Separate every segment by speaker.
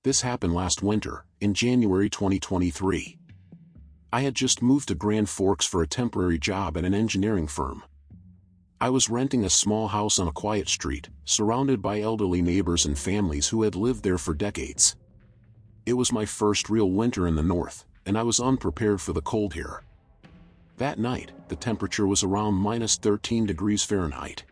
Speaker 1: This happened last winter, in January 2023. I had just moved to Grand Forks for a temporary job at an engineering firm. I was renting a small house on a quiet street, surrounded by elderly neighbors and families who had lived there for decades. It was my first real winter in the north, and I was unprepared for the cold here. That night, the temperature was around -13 degrees Fahrenheit.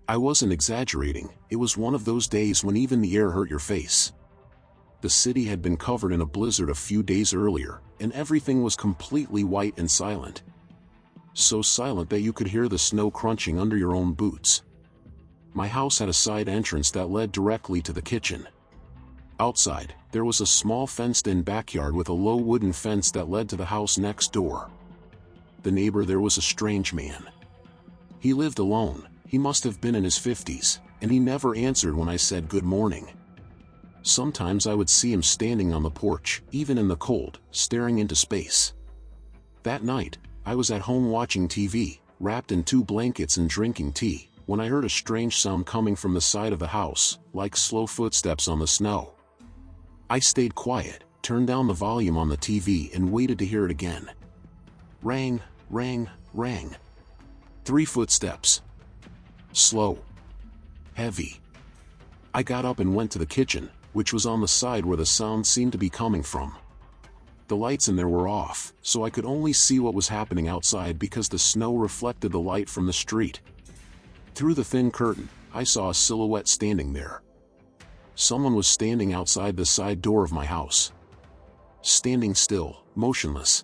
Speaker 1: I wasn't exaggerating, it was one of those days when even the air hurt your face. The city had been covered in a blizzard a few days earlier, and everything was completely white and silent. So silent that you could hear the snow crunching under your own boots. My house had a side entrance that led directly to the kitchen. Outside, there was a small fenced-in backyard with a low wooden fence that led to the house next door. The neighbor there was a strange man. He lived alone, he must have been in his 50s, and he never answered when I said good morning. Sometimes I would see him standing on the porch, even in the cold, staring into space. That night, I was at home watching TV, wrapped in 2 blankets and drinking tea, when I heard a strange sound coming from the side of the house, like slow footsteps on the snow. I stayed quiet, turned down the volume on the TV and waited to hear it again. Rang, rang, rang. 3 footsteps. Slow. Heavy. I got up and went to the kitchen, which was on the side where the sound seemed to be coming from. The lights in there were off, so I could only see what was happening outside because the snow reflected the light from the street. Through the thin curtain, I saw a silhouette standing there. Someone was standing outside the side door of my house. Standing still, motionless.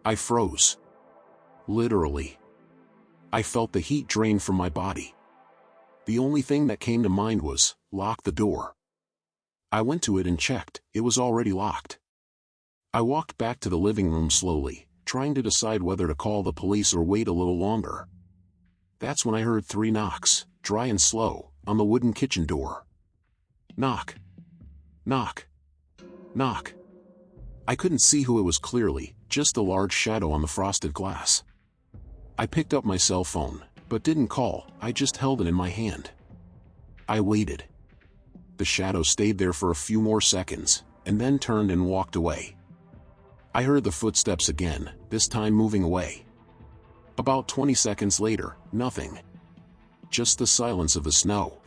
Speaker 1: I froze. Literally. I felt the heat drain from my body. The only thing that came to mind was, lock the door. I went to it and checked, it was already locked. I walked back to the living room slowly, trying to decide whether to call the police or wait a little longer. That's when I heard 3 knocks, dry and slow, on the wooden kitchen door. Knock. Knock. Knock. I couldn't see who it was clearly, just a large shadow on the frosted glass. I picked up my cell phone, but didn't call, I just held it in my hand. I waited. The shadow stayed there for a few more seconds, and then turned and walked away. I heard the footsteps again, this time moving away. About 20 seconds later, nothing. Just the silence of the snow.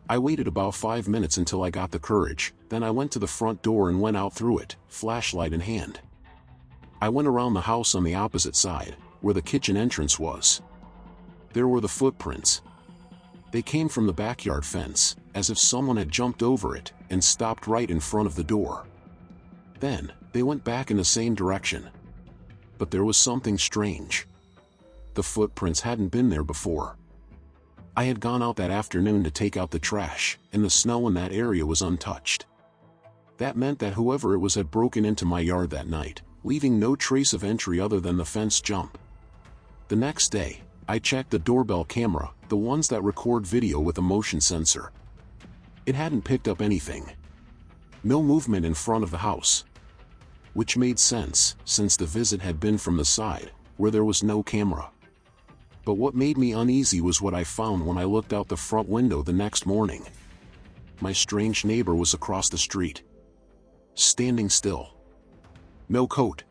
Speaker 1: I waited about 5 minutes until I got the courage, then I went to the front door and went out through it, flashlight in hand. I went around the house on the opposite side, where the kitchen entrance was. There were the footprints. They came from the backyard fence, as if someone had jumped over it, and stopped right in front of the door. Then, they went back in the same direction. But there was something strange. The footprints hadn't been there before. I had gone out that afternoon to take out the trash, and the snow in that area was untouched. That meant that whoever it was had broken into my yard that night, leaving no trace of entry other than the fence jump. The next day, I checked the doorbell camera, the ones that record video with a motion sensor. It hadn't picked up anything. No movement in front of the house. Which made sense, since the visit had been from the side, where there was no camera. But what made me uneasy was what I found when I looked out the front window the next morning. My strange neighbor was across the street. Standing still. No coat.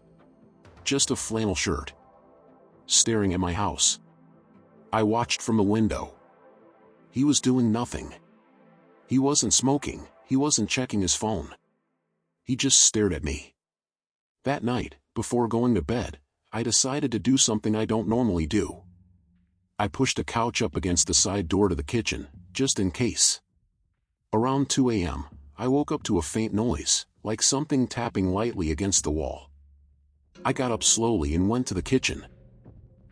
Speaker 1: Just a flannel shirt. Staring at my house. I watched from the window. He was doing nothing. He wasn't smoking, he wasn't checking his phone. He just stared at me. That night, before going to bed, I decided to do something I don't normally do. I pushed a couch up against the side door to the kitchen, just in case. Around 2 a.m., I woke up to a faint noise, like something tapping lightly against the wall. I got up slowly and went to the kitchen.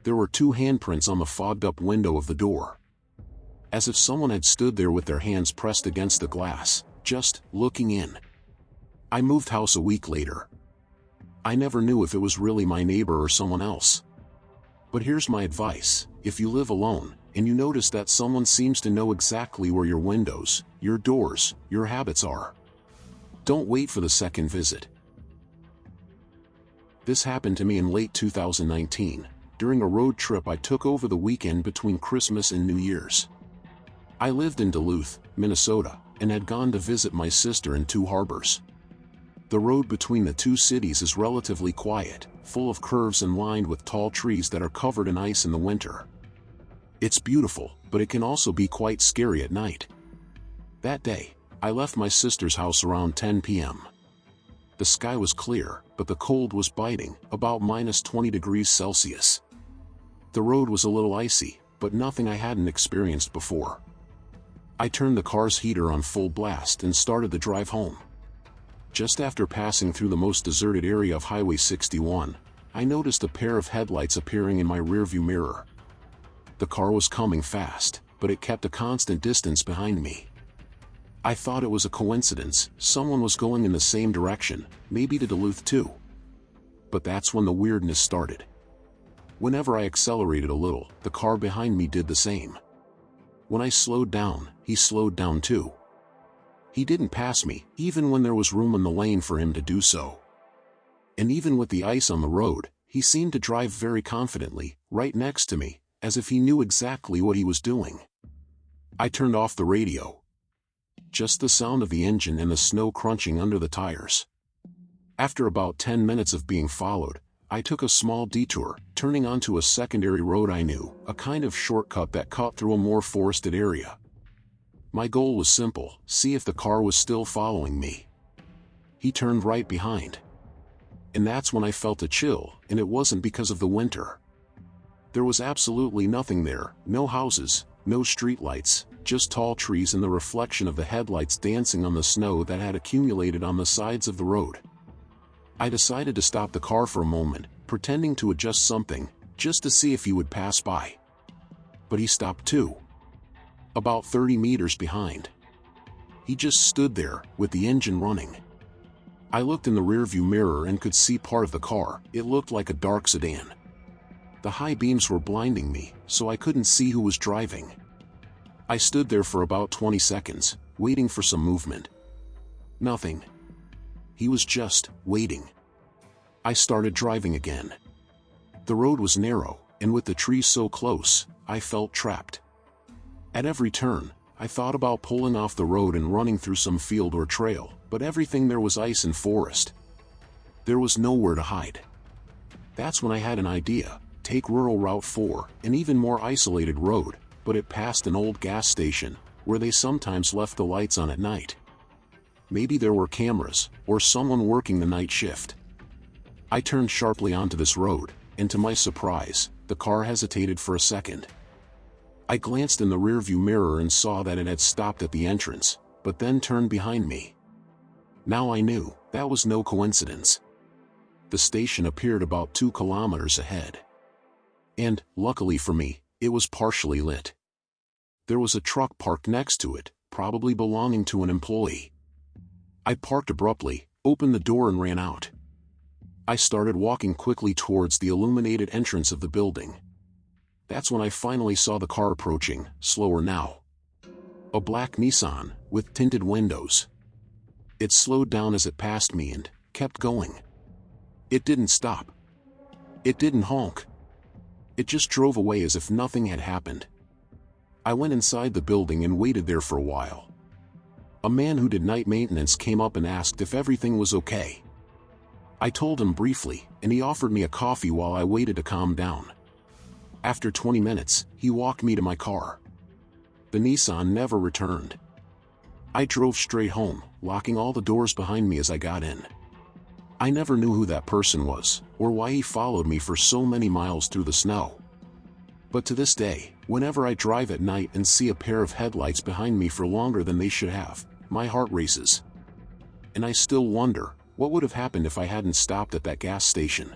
Speaker 1: There were 2 handprints on the fogged-up window of the door. As if someone had stood there with their hands pressed against the glass, just looking in. I moved house a week later. I never knew if it was really my neighbor or someone else. But here's my advice: if you live alone, and you notice that someone seems to know exactly where your windows, your doors, your habits are, don't wait for the second visit. This happened to me in late 2019, during a road trip I took over the weekend between Christmas and New Year's. I lived in Duluth, Minnesota, and had gone to visit my sister in Two Harbors. The road between the two cities is relatively quiet, full of curves and lined with tall trees that are covered in ice in the winter. It's beautiful, but it can also be quite scary at night. That day, I left my sister's house around 10 p.m. The sky was clear, but the cold was biting, about -20 degrees Celsius. The road was a little icy, but nothing I hadn't experienced before. I turned the car's heater on full blast and started the drive home. Just after passing through the most deserted area of Highway 61, I noticed a pair of headlights appearing in my rearview mirror. The car was coming fast, but it kept a constant distance behind me. I thought it was a coincidence, someone was going in the same direction, maybe to Duluth too. But that's when the weirdness started. Whenever I accelerated a little, the car behind me did the same. When I slowed down, he slowed down too. He didn't pass me, even when there was room in the lane for him to do so. And even with the ice on the road, he seemed to drive very confidently, right next to me, as if he knew exactly what he was doing. I turned off the radio. Just the sound of the engine and the snow crunching under the tires. After about 10 minutes of being followed, I took a small detour, turning onto a secondary road I knew, a kind of shortcut that cut through a more forested area. My goal was simple, see if the car was still following me. He turned right behind. And that's when I felt a chill, and it wasn't because of the winter. There was absolutely nothing there, no houses, no streetlights, just tall trees and the reflection of the headlights dancing on the snow that had accumulated on the sides of the road. I decided to stop the car for a moment, pretending to adjust something, just to see if he would pass by. But he stopped too. About 30 meters behind. He just stood there, with the engine running. I looked in the rearview mirror and could see part of the car. It looked like a dark sedan. The high beams were blinding me, so I couldn't see who was driving. I stood there for about 20 seconds, waiting for some movement. Nothing. He was just waiting. I started driving again. The road was narrow, and with the trees so close, I felt trapped. At every turn, I thought about pulling off the road and running through some field or trail, but everything there was ice and forest. There was nowhere to hide. That's when I had an idea, take rural Route 4, an even more isolated road, but it passed an old gas station, where they sometimes left the lights on at night. Maybe there were cameras, or someone working the night shift. I turned sharply onto this road, and to my surprise, the car hesitated for a second. I glanced in the rearview mirror and saw that it had stopped at the entrance, but then turned behind me. Now I knew, that was no coincidence. The station appeared about 2 kilometers ahead. And, luckily for me, it was partially lit. There was a truck parked next to it, probably belonging to an employee. I parked abruptly, opened the door and ran out. I started walking quickly towards the illuminated entrance of the building. That's when I finally saw the car approaching, slower now. A black Nissan, with tinted windows. It slowed down as it passed me and kept going. It didn't stop. It didn't honk. It just drove away as if nothing had happened. I went inside the building and waited there for a while. A man who did night maintenance came up and asked if everything was okay. I told him briefly, and he offered me a coffee while I waited to calm down. After 20 minutes, he walked me to my car. The Nissan never returned. I drove straight home, locking all the doors behind me as I got in. I never knew who that person was, or why he followed me for so many miles through the snow. But to this day, whenever I drive at night and see a pair of headlights behind me for longer than they should have, my heart races. And I still wonder, what would have happened if I hadn't stopped at that gas station?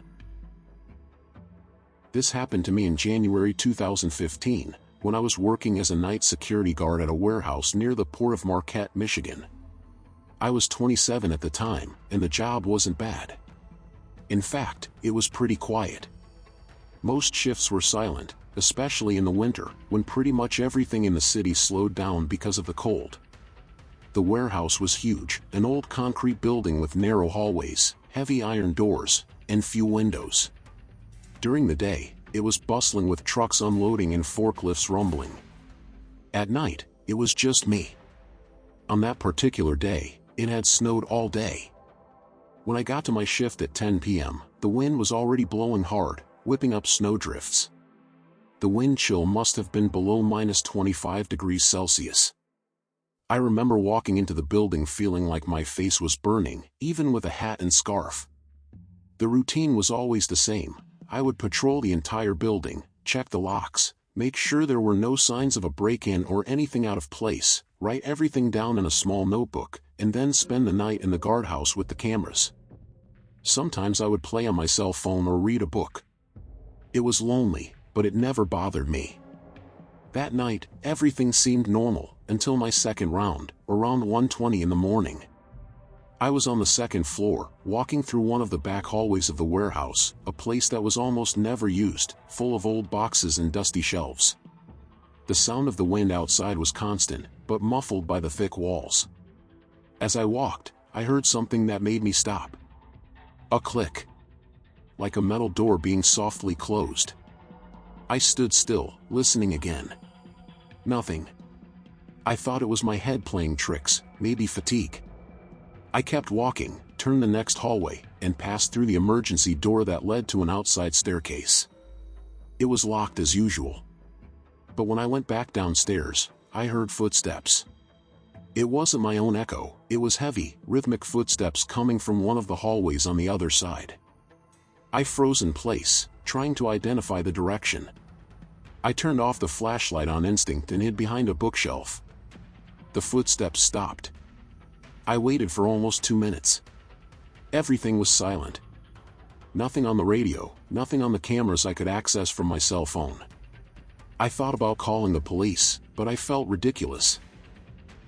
Speaker 1: This happened to me in January 2015, when I was working as a night security guard at a warehouse near the port of Marquette, Michigan. I was 27 at the time, and the job wasn't bad. In fact, it was pretty quiet. Most shifts were silent, especially in the winter, when pretty much everything in the city slowed down because of the cold. The warehouse was huge, an old concrete building with narrow hallways, heavy iron doors, and few windows. During the day, it was bustling with trucks unloading and forklifts rumbling. At night, it was just me. On that particular day, it had snowed all day. When I got to my shift at 10 p.m., the wind was already blowing hard, whipping up snowdrifts. The wind chill must have been below -25 degrees Celsius. I remember walking into the building feeling like my face was burning, even with a hat and scarf. The routine was always the same. I would patrol the entire building, check the locks, make sure there were no signs of a break-in or anything out of place, write everything down in a small notebook, and then spend the night in the guardhouse with the cameras. Sometimes I would play on my cell phone or read a book. It was lonely, but it never bothered me. That night, everything seemed normal, until my second round, around 1:20 in the morning. I was on the second floor, walking through one of the back hallways of the warehouse, a place that was almost never used, full of old boxes and dusty shelves. The sound of the wind outside was constant, but muffled by the thick walls. As I walked, I heard something that made me stop. A click. Like a metal door being softly closed. I stood still, listening again. Nothing. I thought it was my head playing tricks, maybe fatigue. I kept walking, turned the next hallway, and passed through the emergency door that led to an outside staircase. It was locked as usual. But when I went back downstairs, I heard footsteps. It wasn't my own echo, it was heavy, rhythmic footsteps coming from one of the hallways on the other side. I froze in place, trying to identify the direction. I turned off the flashlight on instinct and hid behind a bookshelf. The footsteps stopped. I waited for almost 2 minutes. Everything was silent. Nothing on the radio, nothing on the cameras I could access from my cell phone. I thought about calling the police, but I felt ridiculous.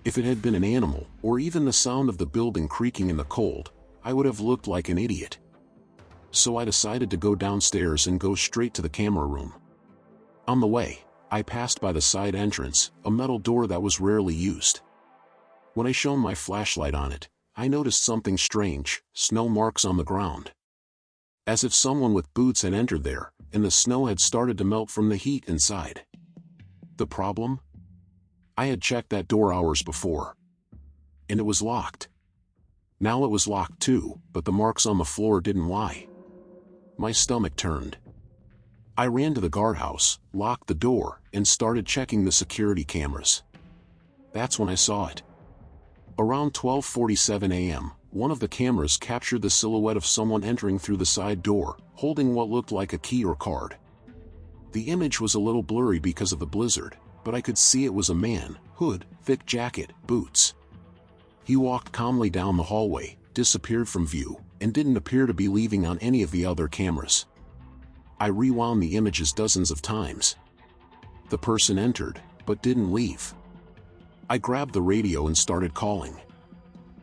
Speaker 1: If it had been an animal, or even the sound of the building creaking in the cold, I would have looked like an idiot. So I decided to go downstairs and go straight to the camera room. On the way, I passed by the side entrance, a metal door that was rarely used. When I shone my flashlight on it, I noticed something strange, snow marks on the ground. As if someone with boots had entered there, and the snow had started to melt from the heat inside. The problem? I had checked that door hours before. And it was locked. Now it was locked too, but the marks on the floor didn't lie. My stomach turned. I ran to the guardhouse, locked the door, and started checking the security cameras. That's when I saw it. Around 12:47 a.m., one of the cameras captured the silhouette of someone entering through the side door, holding what looked like a key or card. The image was a little blurry because of the blizzard, but I could see it was a man, hood, thick jacket, boots. He walked calmly down the hallway, disappeared from view, and didn't appear to be leaving on any of the other cameras. I rewound the images dozens of times. The person entered, but didn't leave. I grabbed the radio and started calling.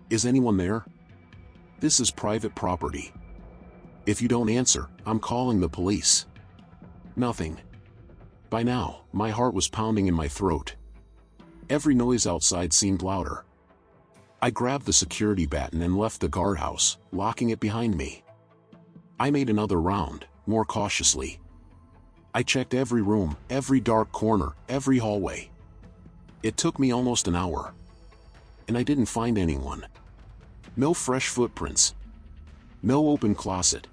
Speaker 1: Is anyone there? This is private property. If you don't answer, I'm calling the police. Nothing. By now, my heart was pounding in my throat. Every noise outside seemed louder. I grabbed the security baton and left the guardhouse, locking it behind me. I made another round, more cautiously. I checked every room, every dark corner, every hallway. It took me almost an hour. And I didn't find anyone. No fresh footprints. No open closet.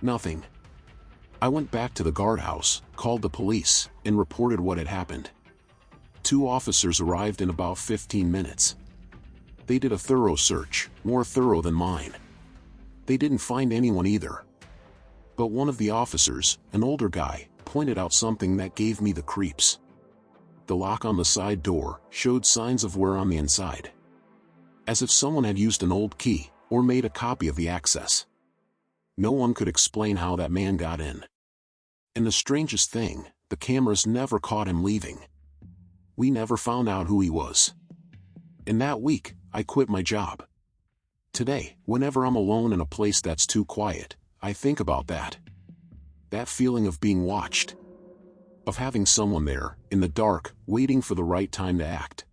Speaker 1: Nothing. I went back to the guardhouse, called the police, and reported what had happened. 2 officers arrived in about 15 minutes. They did a thorough search, more thorough than mine. They didn't find anyone either. But one of the officers, an older guy, pointed out something that gave me the creeps. The lock on the side door showed signs of wear on the inside. As if someone had used an old key, or made a copy of the access. No one could explain how that man got in. And the strangest thing, the cameras never caught him leaving. We never found out who he was. In that week, I quit my job. Today, whenever I'm alone in a place that's too quiet, I think about that. That feeling of being watched. Of having someone there, in the dark, waiting for the right time to act.